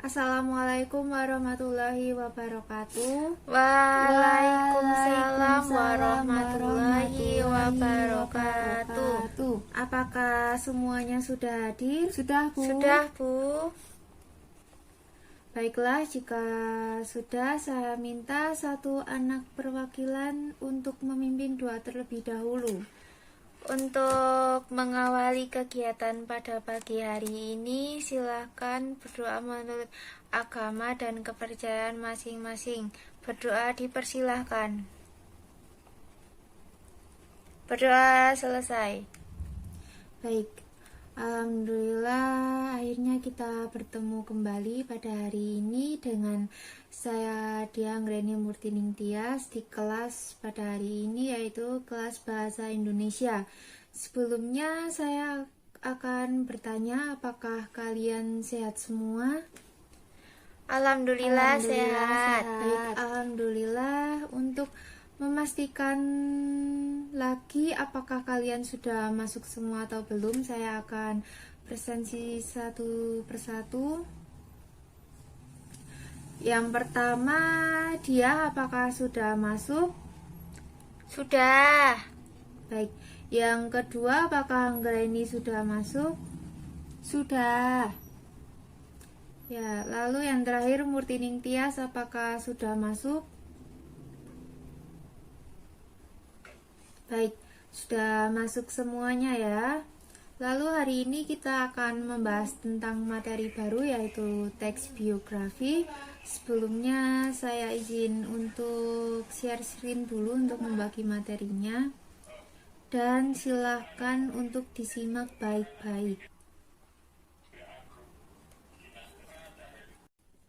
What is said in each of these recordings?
Assalamualaikum warahmatullahi wabarakatuh. Waalaikumsalam warahmatullahi wabarakatuh. Apakah semuanya sudah hadir? Sudah, Bu? Sudah, Bu. Baiklah, jika sudah, saya minta satu anak perwakilan untuk memimpin doa terlebih dahulu. Untuk mengawali kegiatan pada pagi hari ini, silakan berdoa menurut agama dan kepercayaan masing-masing. Berdoa dipersilahkan. Berdoa selesai. Baik, alhamdulillah akhirnya kita bertemu kembali pada hari ini dengan saya Dianggreni Murtining Tias di kelas pada hari ini, yaitu kelas Bahasa Indonesia. Sebelumnya saya akan bertanya, apakah kalian sehat semua? Alhamdulillah sehat. Baik, alhamdulillah. Untuk memastikan lagi apakah kalian sudah masuk semua atau belum, saya akan presentasi satu persatu. Yang pertama, dia apakah sudah masuk? Sudah. Baik. Yang kedua, apakah Anggraini sudah masuk? Sudah. Ya, lalu yang terakhir Murtining Tias apakah sudah masuk? Baik, sudah masuk semuanya ya. Lalu hari ini kita akan membahas tentang materi baru, yaitu teks biografi. Sebelumnya saya izin untuk share screen dulu untuk membagi materinya. Dan silahkan untuk disimak baik-baik.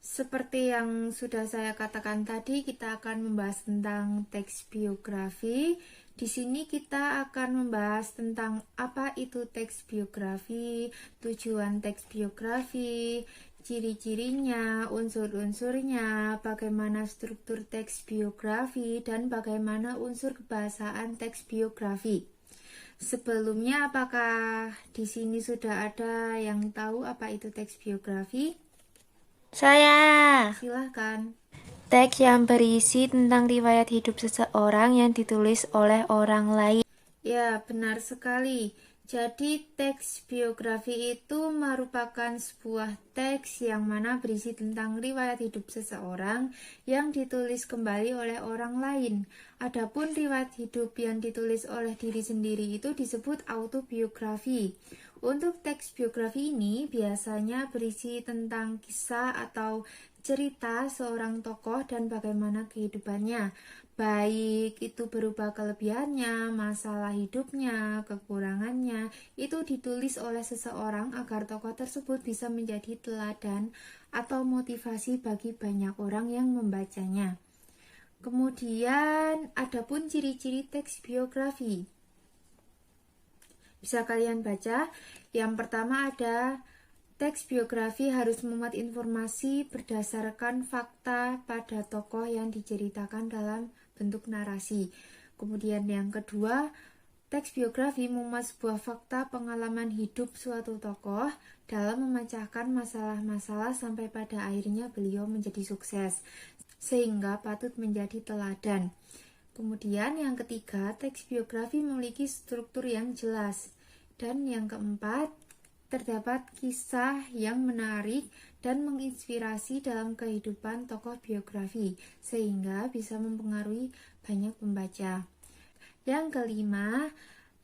Seperti yang sudah saya katakan tadi, kita akan membahas tentang teks biografi. Di sini kita akan membahas tentang apa itu teks biografi, tujuan teks biografi, ciri-cirinya, unsur-unsurnya, bagaimana struktur teks biografi, dan bagaimana unsur kebahasaan teks biografi. Sebelumnya, apakah di sini sudah ada yang tahu apa itu teks biografi? Saya. Silahkan. Teks yang berisi tentang riwayat hidup seseorang yang ditulis oleh orang lain. Ya, benar sekali. Jadi, teks biografi itu merupakan sebuah teks yang mana berisi tentang riwayat hidup seseorang yang ditulis kembali oleh orang lain. Adapun riwayat hidup yang ditulis oleh diri sendiri itu disebut autobiografi. Untuk teks biografi ini biasanya berisi tentang kisah atau cerita seorang tokoh dan bagaimana kehidupannya, baik itu berupa kelebihannya, masalah hidupnya, kekurangannya. Itu ditulis oleh seseorang agar tokoh tersebut bisa menjadi teladan atau motivasi bagi banyak orang yang membacanya. Kemudian adapun ciri-ciri teks biografi, bisa kalian baca. Yang pertama ada teks biografi harus memuat informasi berdasarkan fakta pada tokoh yang diceritakan dalam bentuk narasi. Kemudian yang kedua, teks biografi memuat sebuah fakta pengalaman hidup suatu tokoh dalam memecahkan masalah-masalah sampai pada akhirnya beliau menjadi sukses, sehingga patut menjadi teladan. Kemudian yang ketiga, teks biografi memiliki struktur yang jelas. Dan yang keempat, terdapat kisah yang menarik dan menginspirasi dalam kehidupan tokoh biografi, sehingga bisa mempengaruhi banyak pembaca. Yang kelima,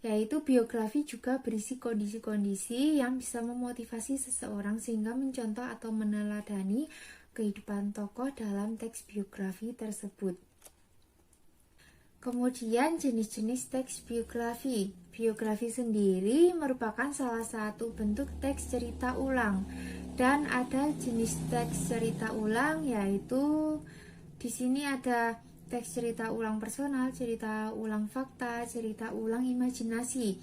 yaitu biografi juga berisi kondisi-kondisi yang bisa memotivasi seseorang sehingga mencontoh atau meneladani kehidupan tokoh dalam teks biografi tersebut. Kemudian jenis-jenis teks biografi. Biografi sendiri merupakan salah satu bentuk teks cerita ulang. Dan ada jenis teks cerita ulang, yaitu di sini ada teks cerita ulang personal, cerita ulang fakta, cerita ulang imajinasi.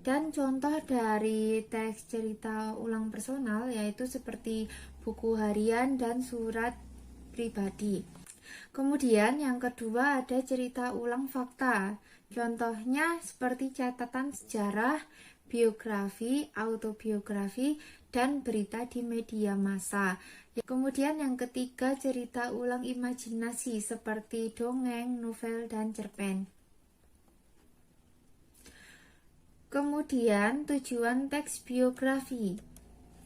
Dan contoh dari teks cerita ulang personal yaitu seperti buku harian dan surat pribadi. Kemudian yang kedua ada cerita ulang fakta. Contohnya seperti catatan sejarah, biografi, autobiografi, dan berita di media massa. Kemudian yang ketiga, cerita ulang imajinasi seperti dongeng, novel, dan cerpen. Kemudian tujuan teks biografi.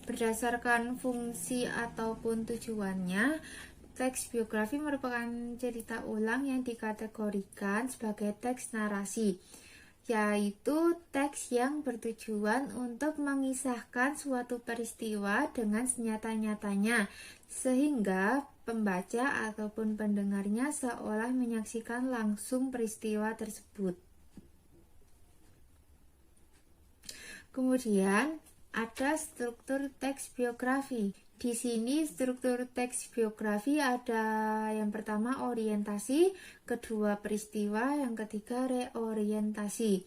Berdasarkan fungsi ataupun tujuannya, teks biografi merupakan cerita ulang yang dikategorikan sebagai teks narasi, yaitu teks yang bertujuan untuk mengisahkan suatu peristiwa dengan senyata-nyatanya, sehingga pembaca ataupun pendengarnya seolah menyaksikan langsung peristiwa tersebut. Kemudian ada struktur teks biografi. Di sini struktur teks biografi ada yang pertama orientasi, kedua peristiwa, yang ketiga reorientasi.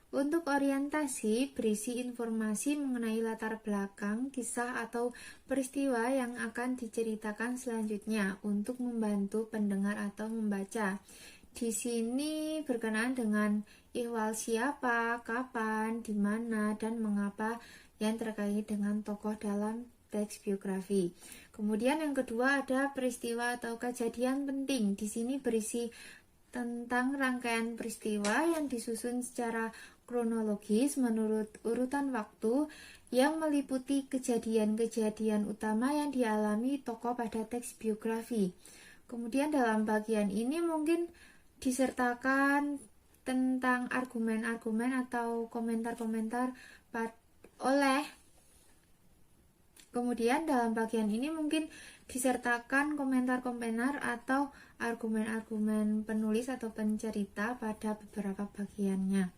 Untuk orientasi berisi informasi mengenai latar belakang, kisah atau peristiwa yang akan diceritakan selanjutnya untuk membantu pendengar atau membaca. Di sini berkenaan dengan ihwal siapa, kapan, di mana, dan mengapa yang terkait dengan tokoh dalam teks biografi. Kemudian yang kedua ada peristiwa atau kejadian penting. Di sini berisi tentang rangkaian peristiwa yang disusun secara kronologis menurut urutan waktu yang meliputi kejadian-kejadian utama yang dialami tokoh pada teks biografi. Kemudian dalam bagian ini mungkin disertakan tentang argumen-argumen atau komentar-komentar Kemudian dalam bagian ini mungkin disertakan komentar-komentar atau argumen-argumen penulis atau pencerita pada beberapa bagiannya.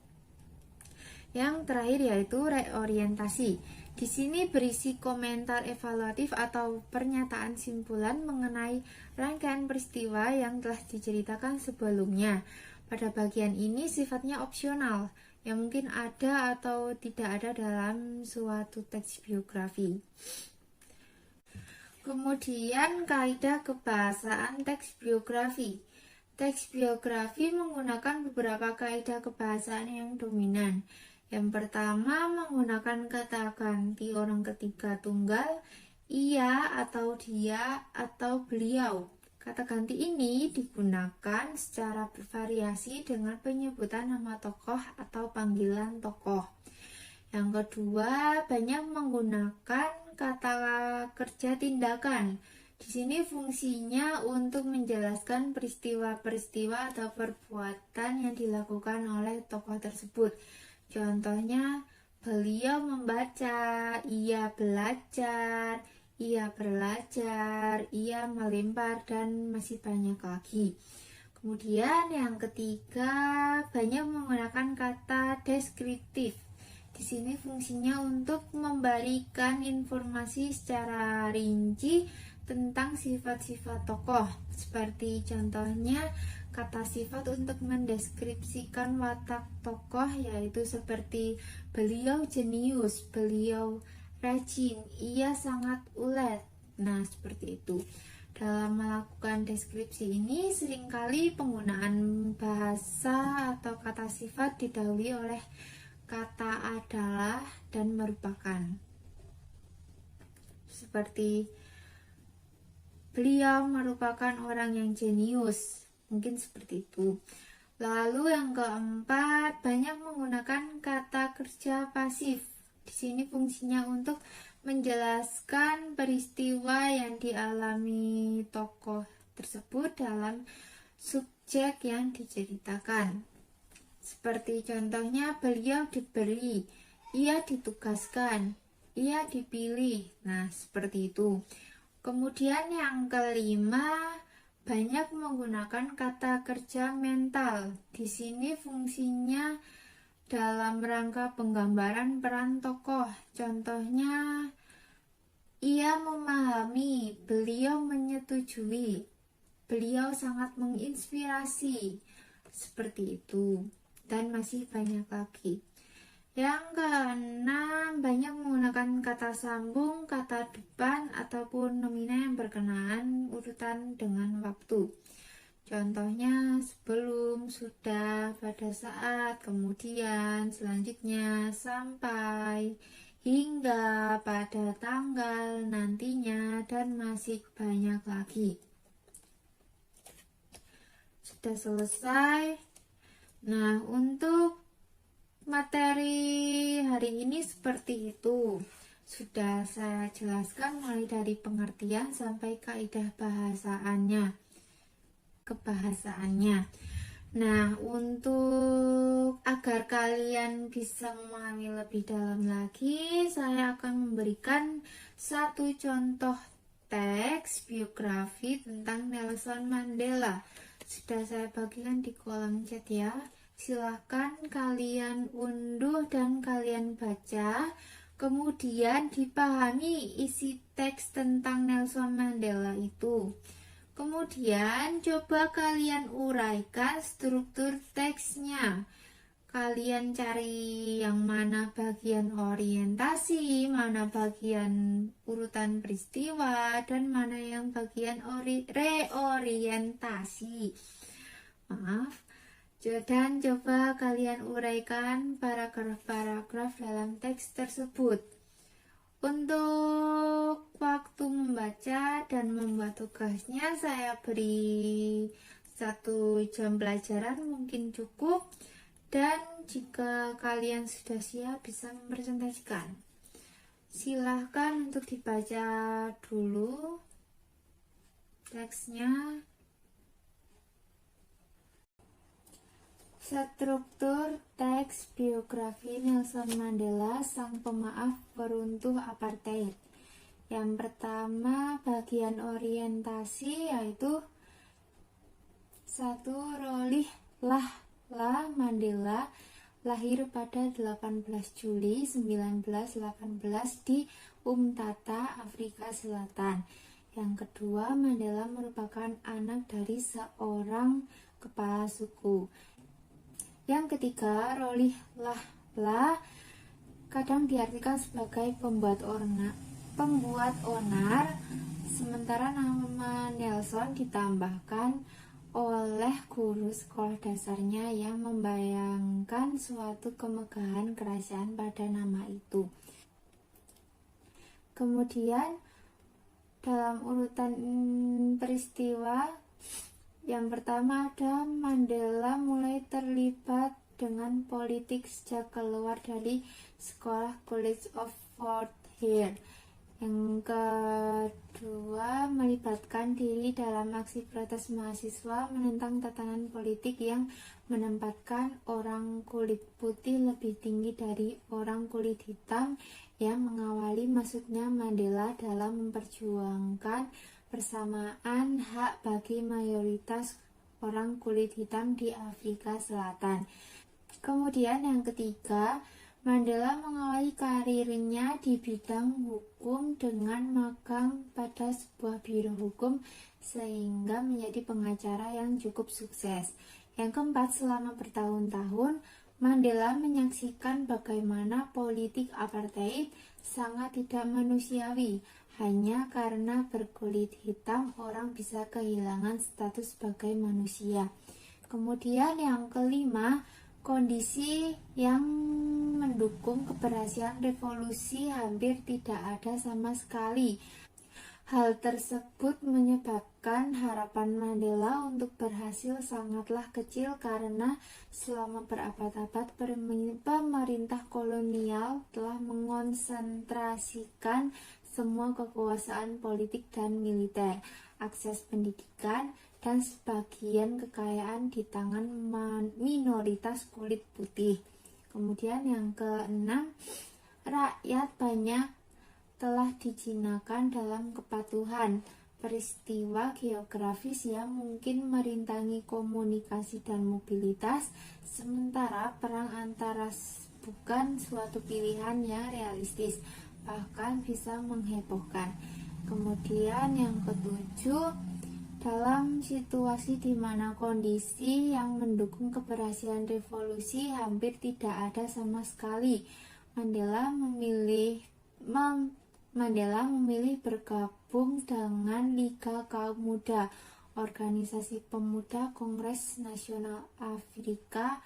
Yang terakhir yaitu reorientasi. Di sini berisi komentar evaluatif atau pernyataan simpulan mengenai rangkaian peristiwa yang telah diceritakan sebelumnya. Pada bagian ini sifatnya opsional, yang mungkin ada atau tidak ada dalam suatu teks biografi. Kemudian kaidah kebahasaan teks biografi. Teks biografi menggunakan beberapa kaidah kebahasaan yang dominan. Yang pertama menggunakan kata ganti orang ketiga tunggal, ia atau dia atau beliau. Kata ganti ini digunakan secara bervariasi dengan penyebutan nama tokoh atau panggilan tokoh. Yang kedua, banyak menggunakan kata kerja tindakan. Di sini fungsinya untuk menjelaskan peristiwa-peristiwa atau perbuatan yang dilakukan oleh tokoh tersebut. Contohnya, beliau membaca, ia belajar, ia belajar, ia melempar, dan masih banyak lagi. Kemudian yang ketiga, banyak menggunakan kata deskriptif. Di sini fungsinya untuk memberikan informasi secara rinci tentang sifat-sifat tokoh. Seperti contohnya, kata sifat untuk mendeskripsikan watak tokoh yaitu seperti beliau jenius, beliau rajin, ia sangat ulet. Nah, seperti itu. Dalam melakukan deskripsi ini seringkali penggunaan bahasa atau kata sifat didahului oleh kata adalah dan merupakan. Seperti beliau merupakan orang yang jenius. Mungkin seperti itu. Lalu yang keempat, banyak menggunakan kata kerja pasif. Di sini fungsinya untuk menjelaskan peristiwa yang dialami tokoh tersebut dalam subjek yang diceritakan. Seperti contohnya, beliau diberi, ia ditugaskan, ia dipilih. Nah, seperti itu. Kemudian yang kelima, banyak menggunakan kata kerja mental. Di sini fungsinya dalam rangka penggambaran peran tokoh. Contohnya, ia memahami, beliau menyetujui, beliau sangat menginspirasi. Seperti itu. Dan masih banyak lagi. Yang keenam, banyak menggunakan kata sambung, kata depan, ataupun nomina yang berkenaan urutan dengan waktu. Contohnya sebelum, sudah, pada saat, kemudian, selanjutnya, sampai, hingga pada tanggal nantinya, dan masih banyak lagi. Sudah selesai. Nah, untuk materi hari ini seperti itu. Sudah saya jelaskan mulai dari pengertian sampai kaidah kebahasaannya. Nah, untuk agar kalian bisa memahami lebih dalam lagi, saya akan memberikan satu contoh teks biografi tentang Nelson Mandela. Sudah saya bagikan di kolom chat ya. Silahkan kalian unduh dan kalian baca. Kemudian dipahami isi teks tentang Nelson Mandela itu. Kemudian coba kalian uraikan struktur teksnya. Kalian cari yang mana bagian orientasi, mana bagian urutan peristiwa, dan mana yang bagian reorientasi. Maaf. Dan coba kalian uraikan paragraf-paragraf dalam teks tersebut. Untuk waktu membaca dan membuat tugasnya saya beri 1 jam pelajaran mungkin cukup, dan jika kalian sudah siap bisa mempresentasikan. Silahkan untuk dibaca dulu teksnya. Struktur teks biografi Nelson Mandela, sang pemaaf peruntuh apartheid. Yang pertama, bagian orientasi, yaitu 1. Rolih Lah Mandela lahir pada 18 Juli 1918 di Umtata, Afrika Selatan. Yang kedua, Mandela merupakan anak dari seorang kepala suku. Yang ketiga, Rolih Lah kadang diartikan sebagai pembuat onar, sementara nama Nelson ditambahkan oleh guru sekolah dasarnya yang membayangkan suatu kemegahan kerajaan pada nama itu. Kemudian dalam urutan peristiwa, yang pertama ada Mandela mulai terlibat dengan politik sejak keluar dari sekolah College of Fort Hare. Yang kedua, melibatkan diri dalam aksi protes mahasiswa menentang tatanan politik yang menempatkan orang kulit putih lebih tinggi dari orang kulit hitam, yang mengawali masuknya Mandela dalam memperjuangkan persamaan hak bagi mayoritas orang kulit hitam di Afrika Selatan. Kemudian yang ketiga, Mandela mengawali karirnya di bidang hukum dengan magang pada sebuah biro hukum sehingga menjadi pengacara yang cukup sukses. Yang keempat, selama bertahun-tahun Mandela menyaksikan bagaimana politik apartheid sangat tidak manusiawi. Hanya karena berkulit hitam orang bisa kehilangan status sebagai manusia. Kemudian yang kelima, kondisi yang mendukung keberhasilan revolusi hampir tidak ada sama sekali. Hal tersebut menyebabkan harapan Mandela untuk berhasil sangatlah kecil karena selama berabad-abad pemerintah kolonial telah mengonsentrasikan semua kekuasaan politik dan militer, akses pendidikan, dan sebagian kekayaan di tangan minoritas kulit putih. Kemudian yang keenam, rakyat banyak telah dijinakan dalam kepatuhan. Peristiwa geografis yang mungkin merintangi komunikasi dan mobilitas, sementara perang antara bukan suatu pilihan yang realistis, bahkan bisa menghebohkan. Kemudian yang ketujuh, dalam situasi di mana kondisi yang mendukung keberhasilan revolusi hampir tidak ada sama sekali, Mandela memilih bergabung dengan Liga Kaum Muda, organisasi pemuda Kongres Nasional Afrika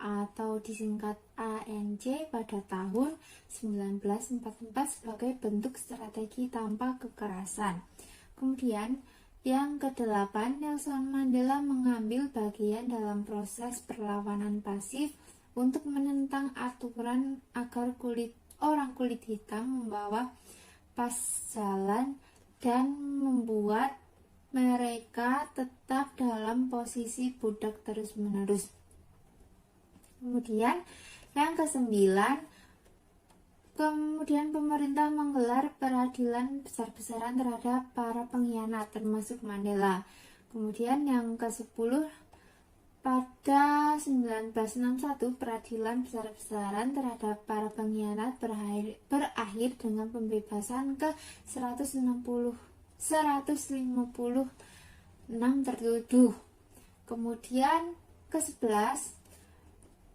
atau disingkat ANC pada tahun 1944 sebagai bentuk strategi tanpa kekerasan. Kemudian yang kedelapan, Nelson Mandela mengambil bagian dalam proses perlawanan pasif untuk menentang aturan agar orang kulit hitam membawa pas jalan dan membuat mereka tetap dalam posisi budak terus-menerus. Kemudian yang kesembilan, pemerintah menggelar peradilan besar-besaran terhadap para pengkhianat termasuk Mandela. Kemudian yang ke-10, pada 1961 peradilan besar-besaran terhadap para pengkhianat berakhir dengan pembebasan ke 156 tertuduh. Kemudian ke-11,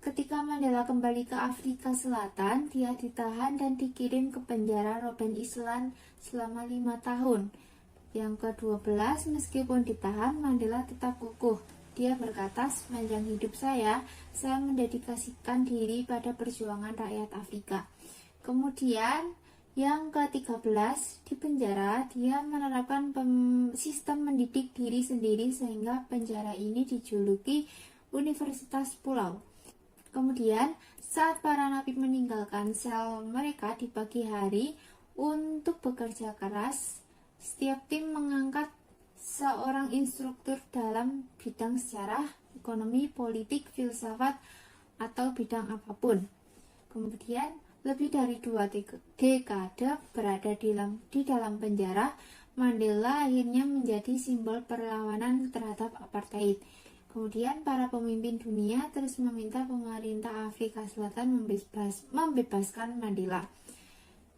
ketika Mandela kembali ke Afrika Selatan, dia ditahan dan dikirim ke penjara Robben Island selama 5 tahun. Yang ke-12, meskipun ditahan, Mandela tetap kukuh. Dia berkata, sepanjang hidup saya mendedikasikan diri pada perjuangan rakyat Afrika. Kemudian yang ke-13, di penjara dia menerapkan sistem mendidik diri sendiri sehingga penjara ini dijuluki Universitas Pulau. Kemudian saat para napi meninggalkan sel mereka di pagi hari untuk bekerja keras, setiap tim mengangkat seorang instruktur dalam bidang sejarah, ekonomi, politik, filsafat, atau bidang apapun. Kemudian lebih dari 2 dekade berada di dalam penjara, Mandela akhirnya menjadi simbol perlawanan terhadap apartheid. Kemudian para pemimpin dunia terus meminta pemerintah Afrika Selatan membebaskan Mandela.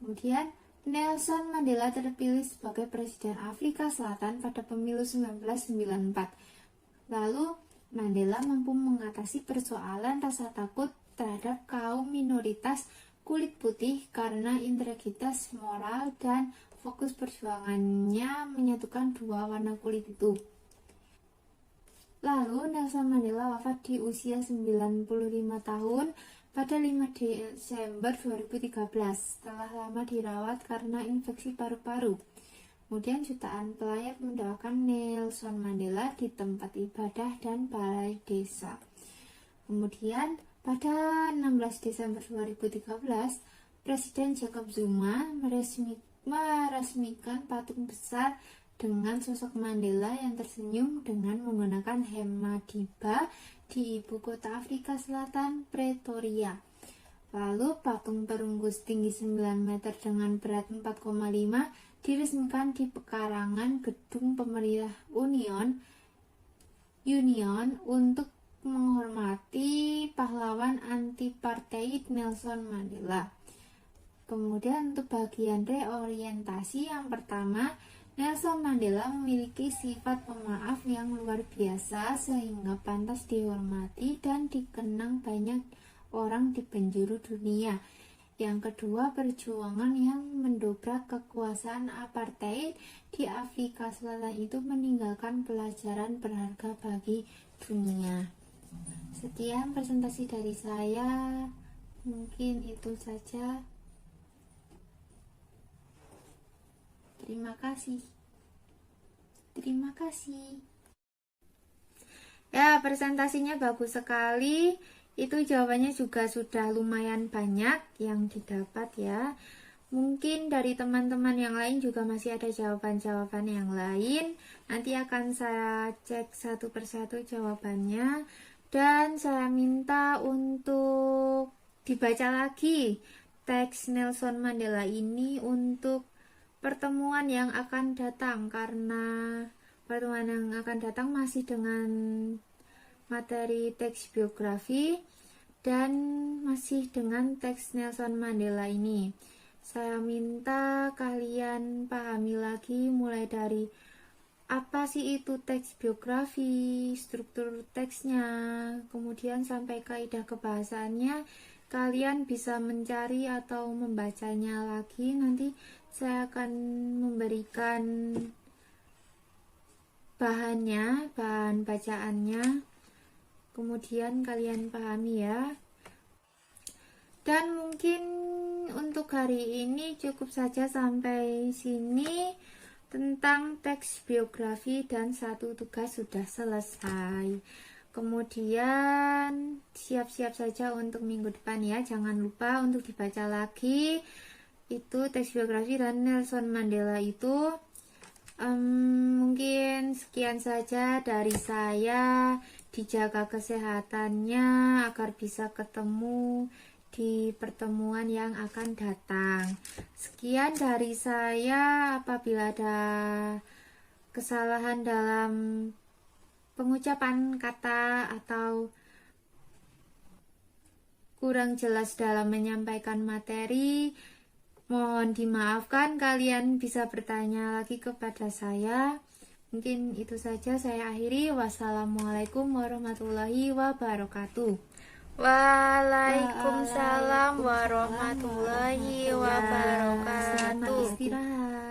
Kemudian Nelson Mandela terpilih sebagai Presiden Afrika Selatan pada pemilu 1994. Lalu Mandela mampu mengatasi persoalan rasa takut terhadap kaum minoritas kulit putih karena integritas moral dan fokus perjuangannya menyatukan dua warna kulit itu. Lalu Nelson Mandela wafat di usia 95 tahun pada 5 Desember 2013 setelah lama dirawat karena infeksi paru-paru. Kemudian jutaan pelayat mendoakan Nelson Mandela di tempat ibadah dan balai desa. Kemudian pada 16 Desember 2013, Presiden Jacob Zuma meresmikan patung besar dengan sosok Mandela yang tersenyum dengan menggunakan hema diba di ibu kota Afrika Selatan, Pretoria. Lalu patung perunggu setinggi 9 meter dengan berat 4,5 diresmikan di pekarangan gedung pemerintah Union untuk menghormati pahlawan anti-apartheid Nelson Mandela. Kemudian untuk bagian reorientasi yang pertama, Nelson Mandela memiliki sifat pemaaf yang luar biasa sehingga pantas dihormati dan dikenang banyak orang di penjuru dunia. Yang kedua, perjuangan yang mendobrak kekuasaan apartheid di Afrika Selatan itu meninggalkan pelajaran berharga bagi dunia. Sekian presentasi dari saya, mungkin itu saja. Terima kasih. Ya, presentasinya bagus sekali. Itu jawabannya juga sudah lumayan banyak yang didapat ya. Mungkin dari teman-teman yang lain juga masih ada jawaban-jawaban yang lain. Nanti akan saya cek satu persatu jawabannya. Dan saya minta untuk dibaca lagi teks Nelson Mandela ini untuk pertemuan yang akan datang, karena pertemuan yang akan datang masih dengan materi teks biografi dan masih dengan teks Nelson Mandela ini. Saya minta kalian pahami lagi mulai dari apa sih itu teks biografi, struktur teksnya, kemudian sampai kaidah kebahasaannya. Kalian bisa mencari atau membacanya lagi. Nanti saya akan memberikan bahan bacaannya kemudian kalian pahami ya. Dan mungkin untuk hari ini cukup saja sampai sini tentang teks biografi, dan satu tugas sudah selesai. Kemudian siap-siap saja untuk minggu depan ya. Jangan lupa untuk dibaca lagi itu teks biografi dan Nelson Mandela itu. Mungkin sekian saja dari saya. Dijaga kesehatannya agar bisa ketemu di pertemuan yang akan datang. Sekian dari saya. Apabila ada kesalahan dalam pengucapan kata atau kurang jelas dalam menyampaikan materi, mohon dimaafkan. Kalian bisa bertanya lagi kepada saya. Mungkin itu saja saya akhiri. Wassalamualaikum warahmatullahi wabarakatuh. Waalaikumsalam warahmatullahi Selamat wabarakatuh. istirahat.